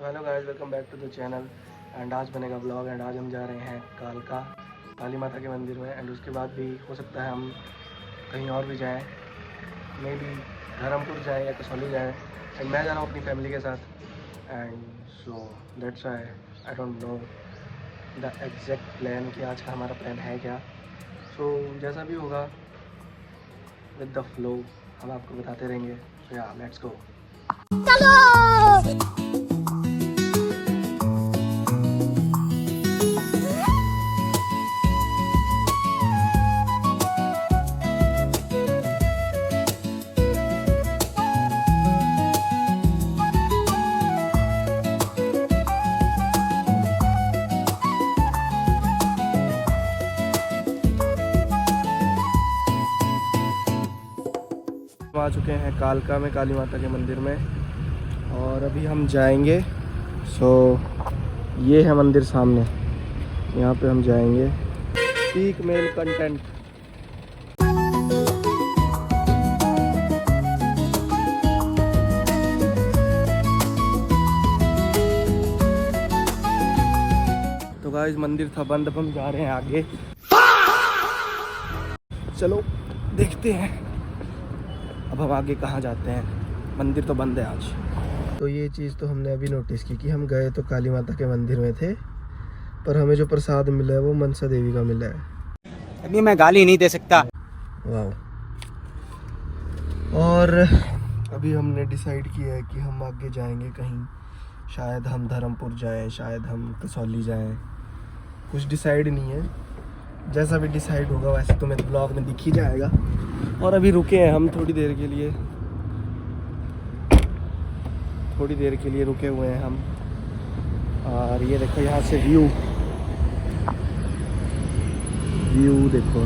Hello guys, welcome back to the channel. And आज बनेगा blog. And आज हम जा रहे हैं काली माता के मंदिर में। एंड उसके बाद भी हो सकता है हम कहीं और भी जाएं, मे बी धर्मपुर जाएं या कसौली जाएं। एंड मैं जा रहा हूँ अपनी फैमिली के साथ। And so that's I don't know the exact plan कि आज का हमारा प्लान है क्या। सो जैसा भी होगा विद द फ्लो हम आपको बताते रहेंगे। सो या लेट्स गो। आ चुके हैं कालका में काली माता के मंदिर में और अभी हम जाएंगे। सो ये है मंदिर सामने, यहाँ पे हम जाएंगे। Peak mail content. तो गाइस मंदिर था बंद, अब हम जा रहे हैं आगे। चलो देखते हैं अब हम आगे कहाँ जाते हैं। मंदिर तो बंद है आज। तो ये चीज़ तो हमने अभी नोटिस की कि हम गए तो काली माता के मंदिर में थे, पर हमें जो प्रसाद मिला है वो मनसा देवी का मिला है। अभी मैं गाली नहीं दे सकता। वाह। और अभी हमने डिसाइड किया है कि हम आगे जाएंगे कहीं। शायद हम धर्मपुर जाएं, शायद हम कसौली जाएं, कुछ डिसाइड नहीं है। जैसा भी डिसाइड होगा वैसे तो मेरे ब्लॉग में दिख ही जाएगा। और अभी रुके हैं हम थोड़ी देर के लिए रुके हुए हैं हम। और ये देखो यहाँ से व्यू देखो।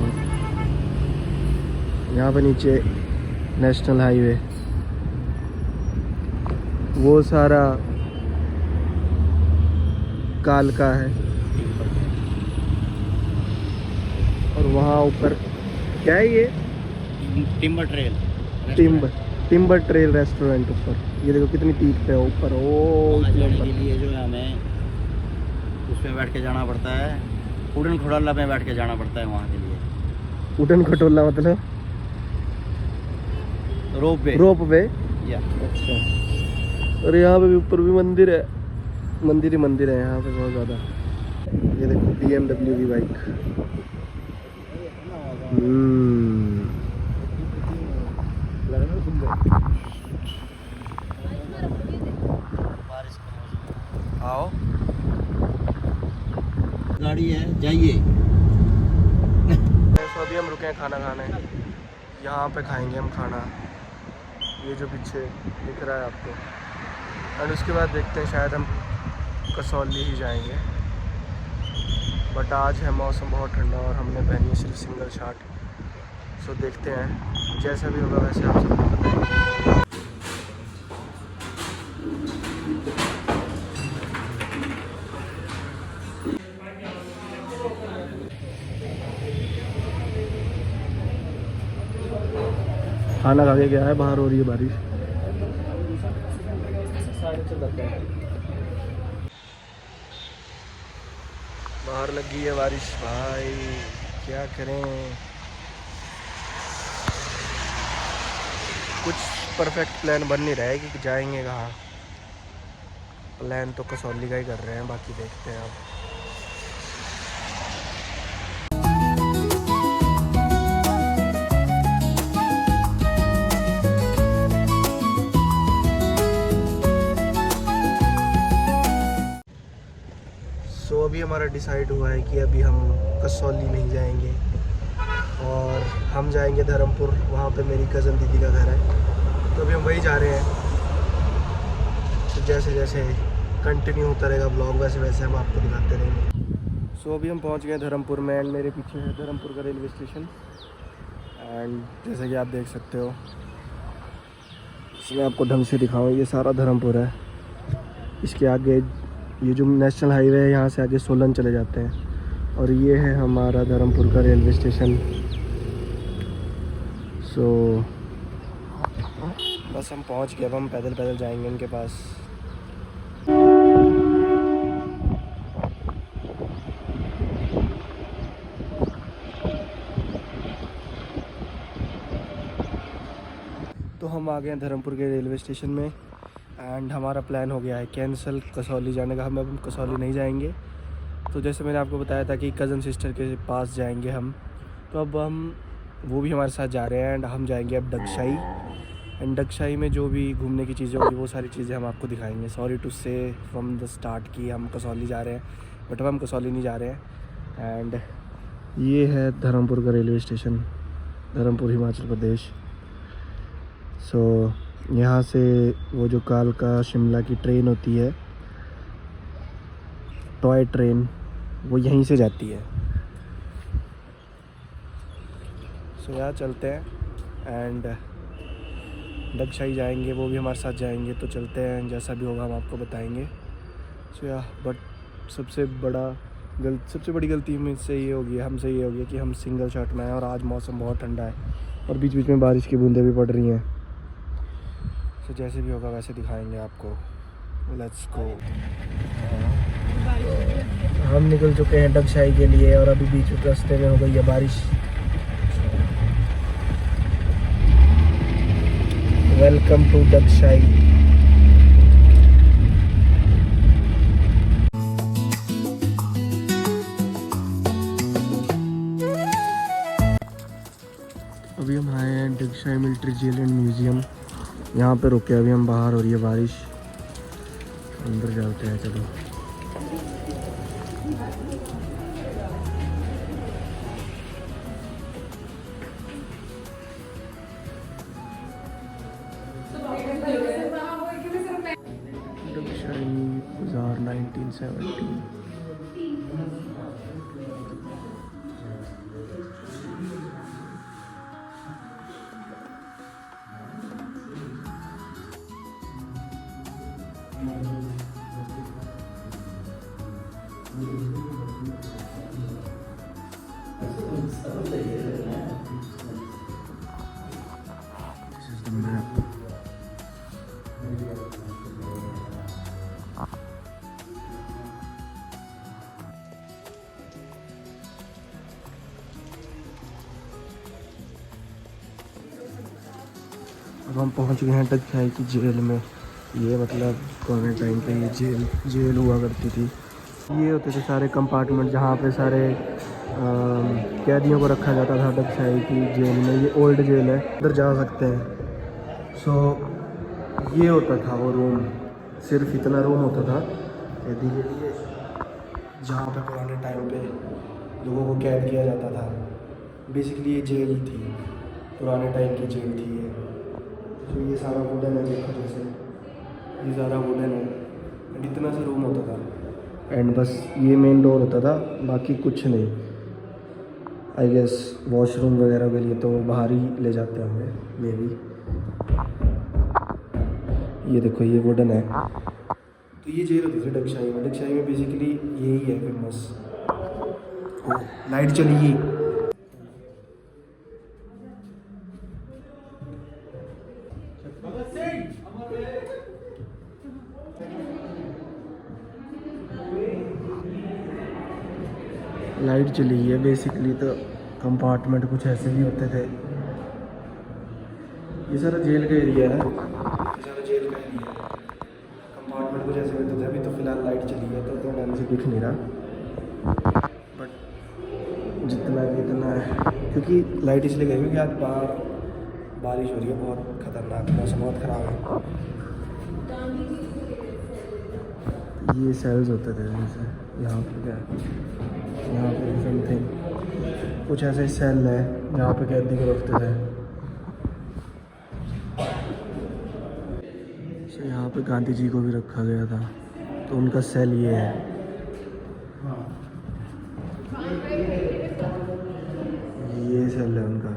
यहाँ पे नीचे नेशनल हाईवे, वो सारा कालका है। और वहाँ ऊपर क्या है ये? टिम्बर ट्रेल रेस्टोरेंट ऊपर। ये देखो कितनी पीक पे है ऊपर। जाने के लिए जो है हमें उसमें बैठ के जाना पड़ता है, उड़न खटोला में बैठ के जाना पड़ता है वहाँ के लिए। उड़न खटोला मतलब रोप वे। अच्छा। और यहाँ पे भी ऊपर भी मंदिर है, मंदिर है यहाँ पे बहुत ज़्यादा। ये देखो BMW की बाइक। आओ, गाड़ी है, जाइए। तो अभी हम रुके हैं खाना खाने। यहाँ पे खाएंगे हम खाना, ये जो पीछे दिख रहा है आपको। और उसके बाद देखते हैं शायद हम कसौली ही जाएंगे। बट आज है मौसम बहुत ठंडा और हमने पहनी है सिर्फ सिंगल शर्ट। सो देखते हैं, जैसा भी होगा वैसे आप सबको बताएंगे। खाना खा के गया है, बाहर हो रही है बारिश। बाहर लगी है बारिश भाई, क्या करें। कुछ परफेक्ट प्लान बन नहीं रहा है कि जाएंगे कहाँ। प्लान तो कसौली का ही कर रहे हैं, बाकी देखते हैं अब। तो अभी हमारा डिसाइड हुआ है कि अभी हम कसौली नहीं जाएंगे और हम जाएंगे धर्मपुर। वहाँ पे मेरी कज़न दीदी का घर है, तो अभी हम वही जा रहे हैं। तो जैसे जैसे कंटिन्यू होता रहेगा ब्लॉग, वैसे वैसे हम आपको दिखाते रहेंगे। सो अभी हम पहुँच गए धर्मपुर में। एंड मेरे पीछे है धर्मपुर का रेलवे स्टेशन। एंड जैसे कि आप देख सकते हो, इसमें आपको ढंग से दिखाऊँ, ये सारा धर्मपुर है। इसके आगे ये जो नेशनल हाईवे है, यहाँ से आगे सोलन चले जाते हैं। और ये है हमारा धर्मपुर का रेलवे स्टेशन। सो बस हम पहुँच गए। अब हम पैदल पैदल जाएंगे उनके पास। हम आ गए हैं धर्मपुर के रेलवे स्टेशन में एंड हमारा प्लान हो गया है कैंसिल कसौली जाने का। हम अब कसौली नहीं जाएंगे। तो जैसे मैंने आपको बताया था कि कज़न सिस्टर के पास जाएंगे हम, तो अब हम वो भी हमारे साथ जा रहे हैं एंड हम जाएंगे अब डगशाई। एंड डगशाई में जो भी घूमने की चीज़ें होगी वो सारी चीज़ें हम आपको दिखाएंगे। सॉरी टू से फ्रॉम द स्टार्ट कि हम कसौली जा रहे हैं, बट अब हम कसौली नहीं जा रहे हैं। एंड ये है धर्मपुर का रेलवे स्टेशन, धर्मपुर हिमाचल प्रदेश। सो यहाँ से वो जो कालका शिमला की ट्रेन होती है, टॉय ट्रेन, वो यहीं से जाती है। सो यहाँ चलते हैं एंड डगशाई जाएंगे, वो भी हमारे साथ जाएंगे। तो चलते हैं, जैसा भी होगा हम आपको बताएंगे। सो या बट सबसे बड़ी गलती मुझसे ये होगी, हमसे ये होगी कि हम सिंगल शर्ट में आए और आज मौसम बहुत ठंडा है और बीच बीच में बारिश की बूंदें भी पड़ रही हैं। सो जैसे भी होगा वैसे दिखाएंगे आपको। Let's go. हम निकल चुके हैं डगशाई के लिए और अभी बीच में रास्ते में हो गई है बारिश। Welcome to Dagshai. अभी हम आए हैं Dagshai military jail and museum. यहाँ पे रुके, अभी हम बाहर हो रही है बारिश, अंदर जाते हैं। चलो डगशाई बाजार 1970। This is the map. अब हम पहुंच गए हैं डगशाई की जेल में। ये मतलब कोरोना टाइम पे ये जेल हुआ करती थी। ये होते थे सारे कंपार्टमेंट जहाँ पे सारे कैदियों को रखा जाता था डगशाई की जेल में। ये ओल्ड जेल है, उधर जा सकते हैं। सो ये होता था वो रूम, सिर्फ इतना रूम होता था कैदी के लिए, जहाँ पे पुराने टाइम पे लोगों को कैद किया जाता था। बेसिकली ये जेल थी, पुराने टाइम की जेल थी ये। तो ये सारा वुडन है, देखो जैसे ये सारा वुडन है एंड इतना सा रूम होता था एंड बस ये मेन डोर होता था, बाकी कुछ नहीं। आई गेस वॉशरूम वगैरह के लिए तो बाहर ही ले जाते होंगे मे बी। ये देखो ये वुडन है। तो ये जेल होती थी डगशाई में। डगशाई में बेसिकली यही है फेमस। लाइट चली, लाइट चली गई है। बेसिकली तो कंपार्टमेंट कुछ ऐसे भी होते थे। ये सारा जेल का एरिया है, ये सारा जेल का एरिया है। कंपार्टमेंट कुछ ऐसे होते थे। अभी तो फिलहाल लाइट चली है तो ढंग से दिख नहीं रहा, बट जितना भी इतना है, क्योंकि लाइट इसलिए गई क्योंकि आज बाहर बारिश हो रही है, बहुत ख़तरनाक, मौसम बहुत ख़राब है। ये सेल्स होते थे जैसे यहाँ पे क्या है, यहाँ पे समथिंग कुछ ऐसे सेल है जहाँ पे कैदी को रखते थे। तो यहाँ पे गांधी जी को भी रखा गया था, तो उनका सेल ये है। ये सेल है उनका।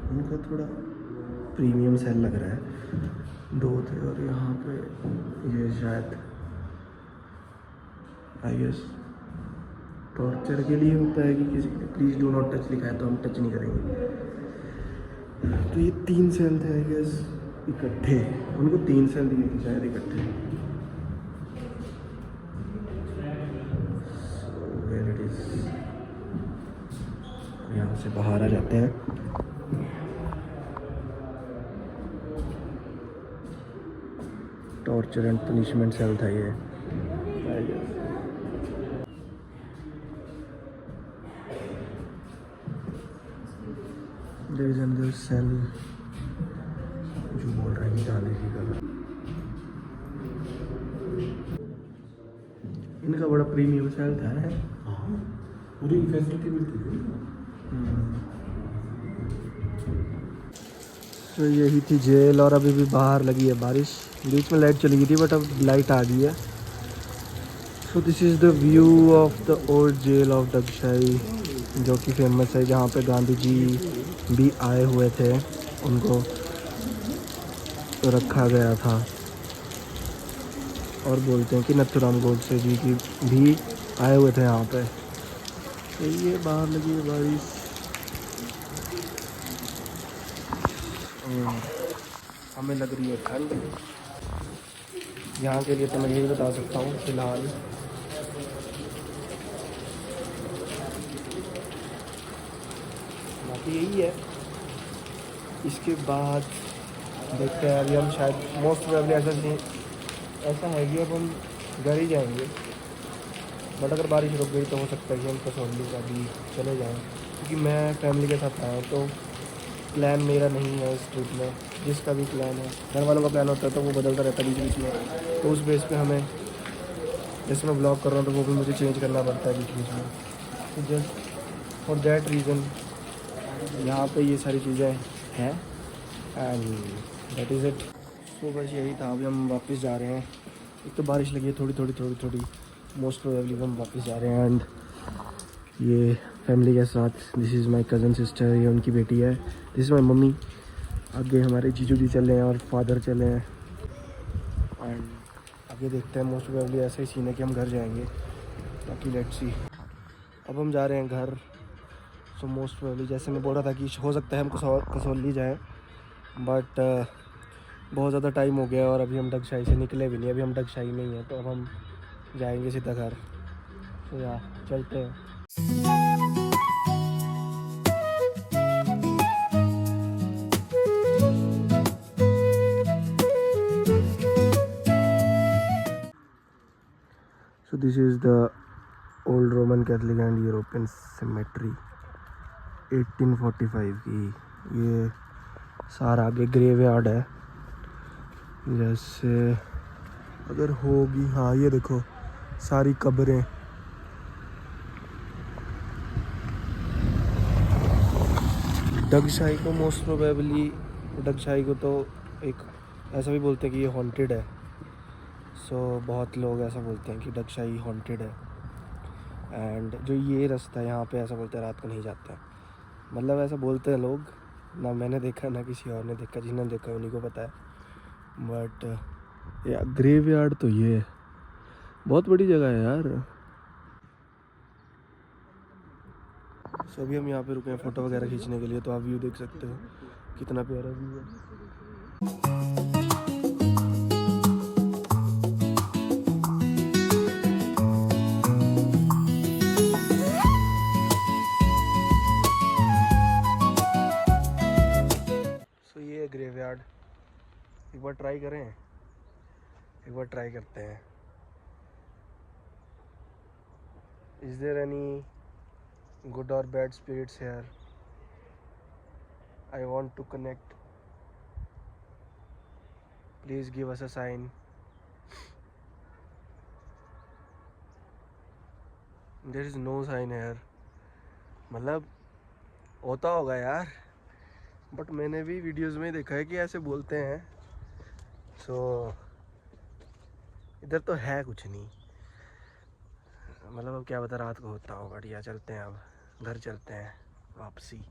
उनका थोड़ा प्रीमियम सेल लग रहा है। दो थे और यहाँ पे ये शायद आई गेस टॉर्चर के लिए होता है कि किसी प्लीज़ डू नॉट टच लिखा है तो हम टच नहीं करेंगे। तो ये 3 सेल थे आई गेस इकट्ठे, उनको 3 सेल दिए थे शायद इकट्ठे। यहाँ से बाहर आ जाते हैं। टॉर्चर एंड पनिशमेंट सेल था ये। There is another cell जो बोल रहे हैं जाने की गलत। इनका बड़ा प्रीमियम सेल था है। पूरी फैसिलिटी मिलती है। तो यही थी जेल और अभी भी बाहर लगी है बारिश। बीच में लाइट चली गई थी बट अब लाइट आ गई है। So this is the view of the old jail of Dagshai जो कि फेमस है, जहाँ पे गांधी जी भी आए हुए थे, उनको रखा गया था। और बोलते हैं कि नथुराम गोडसे जी की भी आए हुए थे यहाँ पे। तो ये बाहर लगी है बारिश। हमें लग रही है ठंड। यहाँ के लिए तो मैं यही बता सकता हूँ फिलहाल। बाकी यही है। इसके बाद देखते हैं। अभी हम शायद मोस्ट प्रोबेबली ऐसा है कि अब हम घर ही जाएंगे। बट अगर बारिश रुक गई तो हो सकता है कि हम कसौली का भी चले जाएं, क्योंकि मैं फैमिली के साथ आया हूँ। तो प्लान मेरा नहीं है इस ट्रिप में। जिसका भी प्लान है, घर वालों का प्लान होता है तो वो बदलता रहता है बीच बीच में। तो उस बेस पे हमें, जैसे मैं ब्लॉग कर रहा हूँ तो वो भी मुझे चेंज करना पड़ता है बीच बीच में। तो जस्ट फॉर दैट रीज़न यहाँ पे ये सारी चीज़ें हैं एंड दैट इज़ इट। तो बस यही था। अभी हम वापस जा रहे हैं। एक तो बारिश लगी है थोड़ी थोड़ी। मोस्ट प्रोबेबली हम वापस जा रहे हैं एंड ये फैमिली के साथ। This is my cousin sister, ये उनकी बेटी है। This is my mummy. आगे हमारे जीजू जी चले हैं और फादर चले हैं एंड आगे देखते हैं। मोस्ट प्रोबेबली ऐसा ही सीन है कि हम घर जाएंगे। बाकी लेट्स सी। अब हम जा रहे हैं घर। सो मोस्ट प्रोबेबली जैसे मैं बोल रहा था कि हो सकता है हम कसौली जाएँ, बट बहुत ज़्यादा टाइम हो गया और अभी हम दक्षाई से निकले भी नहीं। अभी हम दक्षाई नहीं है तो अब हम जाएंगे सीधा घर। तो या चलते हैं। So this is the old Roman Catholic and European cemetery 1845 की। ये सारा आगे ग्रेवयार्ड है। जैसे अगर होगी, हाँ ये देखो सारी कब्रें। दक्षाई को मोस्ट प्रोबेबली, दक्षाई को तो एक ऐसा भी बोलते हैं कि ये हॉन्टेड है। सो बहुत लोग ऐसा बोलते हैं कि दक्षाई हॉन्टेड है। एंड जो ये रास्ता है यहाँ पे, ऐसा बोलते हैं रात को नहीं जाता। मतलब ऐसा बोलते हैं लोग, ना मैंने देखा ना किसी और ने देखा। जिन्होंने देखा उन्हीं को पता है। बट यार ग्रेवयार्ड तो ये है, बहुत बड़ी जगह है यार। सो अभी हम यहाँ पे रुके हैं फ़ोटो वगैरह खींचने के लिए। तो आप व्यू देख सकते हो, कितना प्यारा व्यू है। सो ये है ग्रेवयार्ड। एक बार ट्राई करें, एक बार ट्राई करते हैं। Is there any good or bad spirits here? I want to connect. Please give us a sign. There is no sign here. मतलब होता होगा यार, बट मैंने भी वीडियोस में देखा है कि ऐसे बोलते हैं। सो इधर तो है कुछ नहीं। मतलब अब क्या पता रात को होता होगा। बढ़िया, चलते हैं अब घर, चलते हैं वापसी।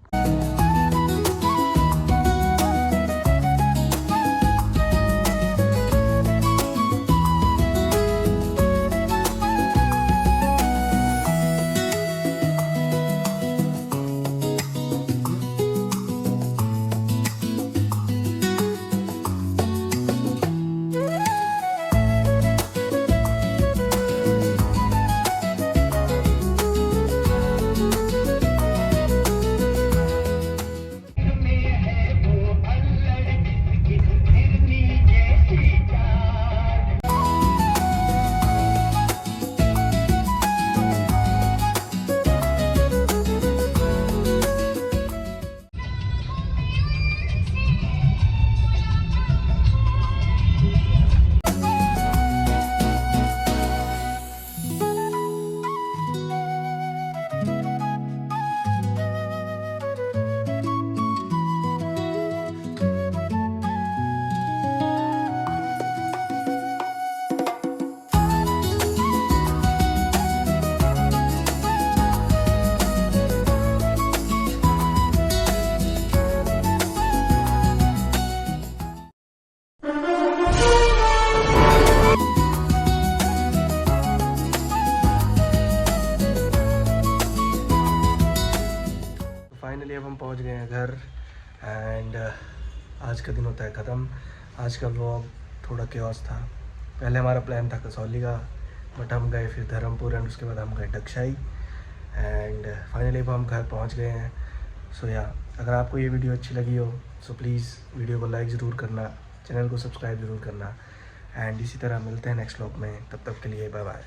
हम पहुंच गए हैं घर एंड आज का दिन होता है ख़त्म। आज का व्लॉग थोड़ा केओस था। पहले हमारा प्लान था कसौली का, बट हम गए फिर धर्मपुर एंड उसके बाद हम गए डगशाई एंड फाइनली अब हम घर पहुंच गए हैं। सो या अगर आपको ये वीडियो अच्छी लगी हो सो प्लीज़ वीडियो को लाइक ज़रूर करना, चैनल को सब्सक्राइब ज़रूर करना एंड इसी तरह मिलते हैं नेक्स्ट व्लॉग में। तब तक के लिए बाय बाय।